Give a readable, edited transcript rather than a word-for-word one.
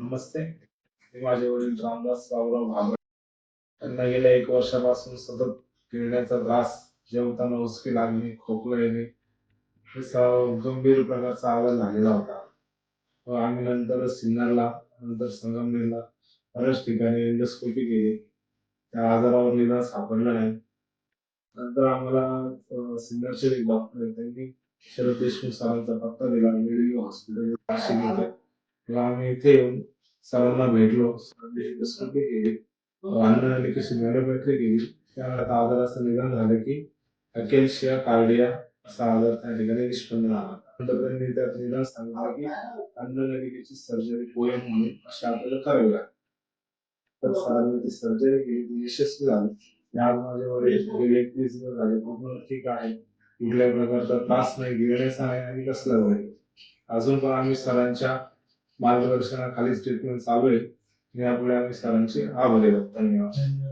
नमस्ते. मी माझे वडील रामदास रावराव भागवत. त्यांना गेल्या 1 वर्षापासून सतत गिळण्याचा त्रास, जेवताना उचकी लागणे, खोकला येणे, असा गंभीर प्रकारचा आजार झालेला होता. व आम्ही नंतर सिन्नरला, नंतर संगमनेरला बऱ्याच ठिकाणी एंडोस्कोपी केली. त्या आजारावर निदान सापडलं नाही. नंतर आम्हाला सिन्नरचे एक डॉक्टर आहेत, त्यांनी शरद देशमुख सरांचा पत्ता दिला. मेडिकल हॉस्पिटल नाशिक इथे. तेव्हा आम्ही इथे येऊन सरांना भेटलो. सरांनी एंडोस्कोपी केली. अन्ननलिका शिंगाडोपॅथी केली. त्यावेळेला त्या आजाराचं निदान झालं की अकेल्शिया कार्डिया असा आजार त्या ठिकाणी निष्पन्न झाला. नंतर त्यांनी त्यात निदान सांगितलं की अन्ननलिकेची सर्जरी पोएम म्हणून अशी आपल्याला करावी लागते. तर सरांनी ती सर्जरी केली, ती यशस्वी झाली. आज माझे वडील गेले 21 दिवस झाले पूर्ण ठीक आहे. कुठल्याही प्रकारचा त्रास नाही, गिळण्याचा नाही आणि कसलाच नाही. अजून पण आम्ही सरांच्या मार्गदर्शनाखालीच ट्रीटमेंट चालू आहे. यापुढे आम्ही सरांचे आभारी आहोत. धन्यवाद.